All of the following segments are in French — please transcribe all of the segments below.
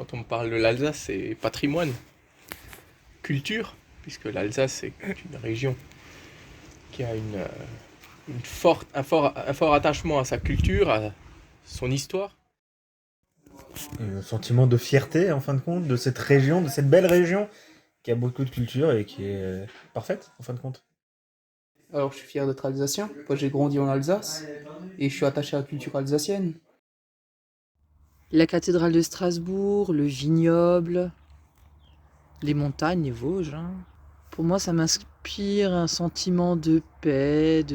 quand on parle de l'Alsace, c'est patrimoine, culture, puisque l'Alsace c'est une région qui a un fort attachement à sa culture, à son histoire. Un sentiment de fierté, en fin de compte, de cette région, de cette belle région qui a beaucoup de culture et qui est parfaite, en fin de compte. Alors, je suis fier d'être alsacien. Moi, j'ai grandi en Alsace et je suis attaché à la culture alsacienne. La cathédrale de Strasbourg, le vignoble, les montagnes, les Vosges, hein. Pour moi, ça m'inspire un sentiment de paix,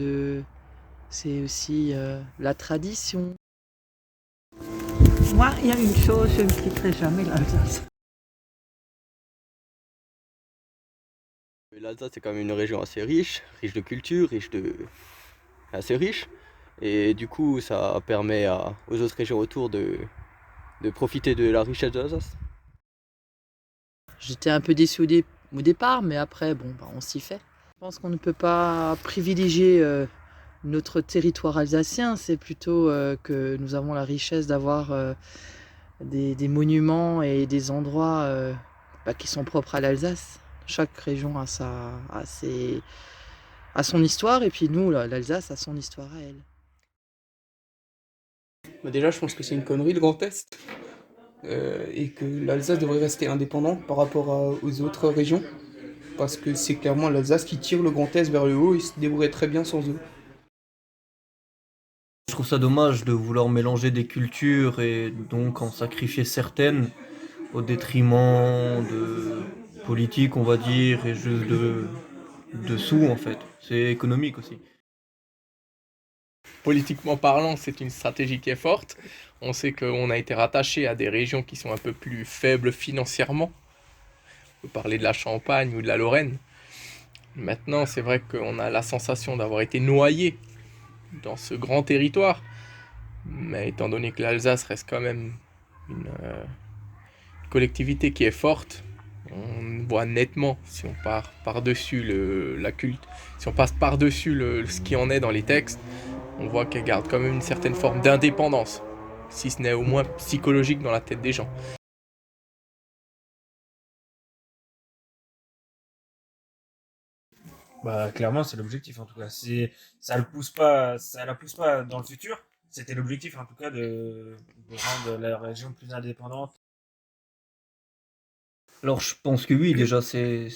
c'est aussi la tradition. Moi, il y a une chose, je ne quitterai jamais l'Alsace. L'Alsace, c'est quand même une région assez riche, riche de culture, assez riche. Et du coup, ça permet aux autres régions autour de profiter de la richesse de l'Alsace. J'étais un peu déçue au départ, mais après, bon, bah, on s'y fait. Je pense qu'on ne peut pas privilégier notre territoire alsacien, c'est plutôt que nous avons la richesse d'avoir des monuments et des endroits qui sont propres à l'Alsace. Chaque région a son histoire, et puis nous, l'Alsace a son histoire à elle. Bah, déjà, je pense que c'est une connerie le Grand Est et que l'Alsace devrait rester indépendante par rapport aux autres régions parce que c'est clairement l'Alsace qui tire le Grand Est vers le haut et se débrouillerait très bien sans eux. Je trouve ça dommage de vouloir mélanger des cultures et donc en sacrifier certaines au détriment de politique, on va dire, et juste de sous en fait. C'est économique aussi. Politiquement parlant, c'est une stratégie qui est forte. On sait qu'on a été rattaché à des régions qui sont un peu plus faibles financièrement. On peut parler de la Champagne ou de la Lorraine. Maintenant, c'est vrai qu'on a la sensation d'avoir été noyé dans ce grand territoire. Mais étant donné que l'Alsace reste quand même une collectivité qui est forte, on voit nettement, si on part par-dessus la culte, si on passe par-dessus ce qui en est dans les textes, on voit qu'elle garde quand même une certaine forme d'indépendance, si ce n'est au moins psychologique dans la tête des gens. Bah, clairement, c'est l'objectif, en tout cas. Ça la pousse pas dans le futur. C'était l'objectif, en tout cas, de rendre la région plus indépendante. Alors je pense que oui, déjà c'est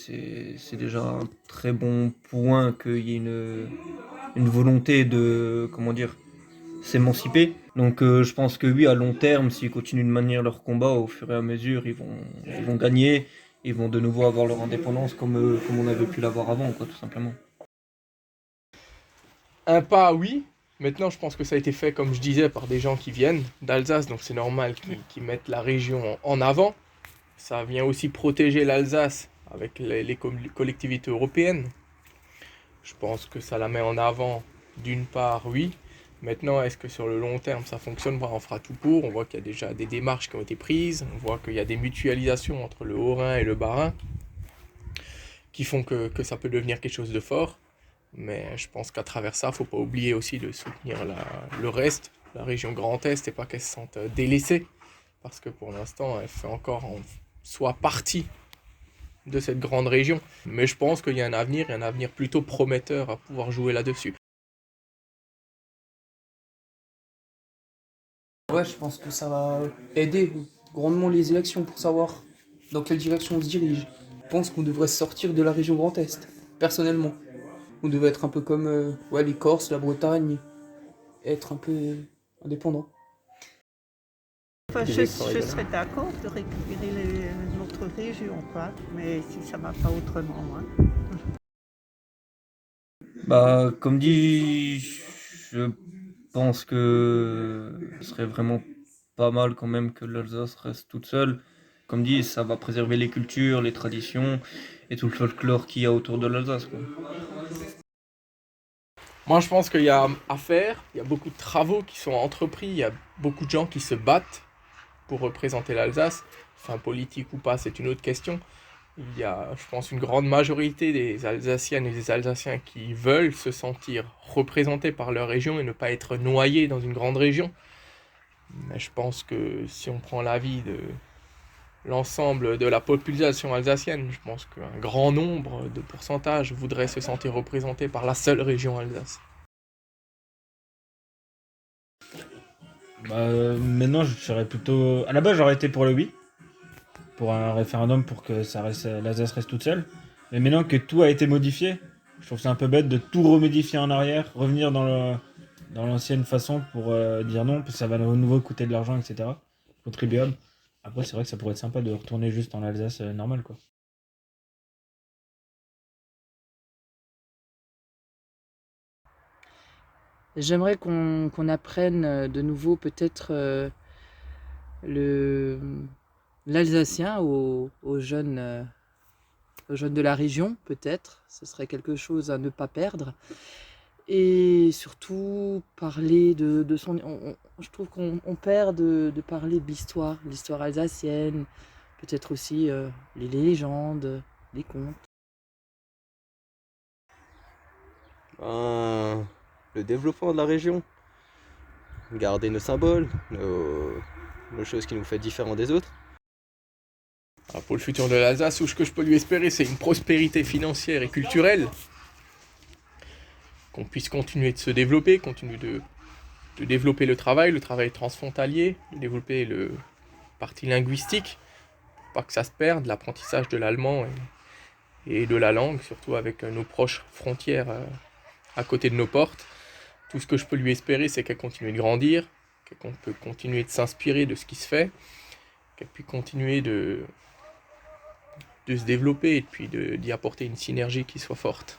déjà un très bon point qu'il y ait une volonté de, comment dire, s'émanciper. Donc je pense que oui, à long terme, s'ils continuent de maintenir leur combat, au fur et à mesure, ils vont gagner, ils vont de nouveau avoir leur indépendance comme on avait pu l'avoir avant, quoi, tout simplement. Un pas, oui. Maintenant, je pense que ça a été fait, comme je disais, par des gens qui viennent d'Alsace, donc c'est normal qu'ils mettent la région en avant. Ça vient aussi protéger l'Alsace avec les collectivités européennes. Je pense que ça la met en avant, d'une part, oui. Maintenant, est-ce que sur le long terme ça fonctionne? Bon, on fera tout pour. On voit qu'il y a déjà des démarches qui ont été prises. On voit qu'il y a des mutualisations entre le Haut-Rhin et le Bas-Rhin qui font que ça peut devenir quelque chose de fort. Mais je pense qu'à travers ça, il ne faut pas oublier aussi de soutenir le reste, la région Grand Est, et pas qu'elle se sente délaissée. Parce que pour l'instant, elle fait encore en soi partie de cette grande région. Mais je pense qu'il y a un avenir, et un avenir plutôt prometteur à pouvoir jouer là-dessus. Ouais, je pense que ça va aider grandement les élections pour savoir dans quelle direction on se dirige. Je pense qu'on devrait sortir de la région Grand Est, personnellement. On devrait être un peu comme ouais, les Corses, la Bretagne, être un peu indépendant. Enfin, je serais d'accord de récupérer notre région, quoi, mais si ça va pas autrement, hein. Bah, comme dit, je pense que ce serait vraiment pas mal quand même que l'Alsace reste toute seule. Comme dit, ça va préserver les cultures, les traditions et tout le folklore qu'il y a autour de l'Alsace, quoi. Moi, je pense qu'il y a à faire, il y a beaucoup de travaux qui sont entrepris, il y a beaucoup de gens qui se battent pour représenter l'Alsace. Enfin, politique ou pas, c'est une autre question. Il y a, je pense, une grande majorité des Alsaciennes et des Alsaciens qui veulent se sentir représentés par leur région et ne pas être noyés dans une grande région. Mais je pense que si on prend l'avis l'ensemble de la population alsacienne. Je pense qu'un grand nombre de pourcentages voudraient se sentir représentés par la seule région Alsace. Maintenant, je serais plutôt. À la base, j'aurais été pour le oui, pour un référendum pour que l'Alsace reste toute seule. Mais maintenant que tout a été modifié, je trouve ça un peu bête de tout remodifier en arrière, revenir dans l'ancienne façon pour dire non, parce que ça va de nouveau coûter de l'argent, etc. Contribuable. Après, c'est vrai que ça pourrait être sympa de retourner juste en Alsace normale, quoi. J'aimerais qu'on apprenne de nouveau peut-être l'alsacien aux jeunes de la région, peut-être. Ce serait quelque chose à ne pas perdre. Et surtout parler de son... je trouve qu'on perd de parler de l'histoire alsacienne, peut-être aussi les légendes, les contes. Le développement de la région, garder nos symboles, nos choses qui nous font différents des autres. Alors pour le futur de l'Alsace, ce que je peux lui espérer, c'est une prospérité financière et culturelle, qu'on puisse continuer de se développer, continuer de développer le travail transfrontalier, de développer le parti linguistique, pour pas que ça se perde, l'apprentissage de l'allemand et de la langue, surtout avec nos proches frontières à côté de nos portes. Tout ce que je peux lui espérer, c'est qu'elle continue de grandir, qu'elle peut continuer de s'inspirer de ce qui se fait, qu'elle puisse continuer de se développer et puis d'y apporter une synergie qui soit forte.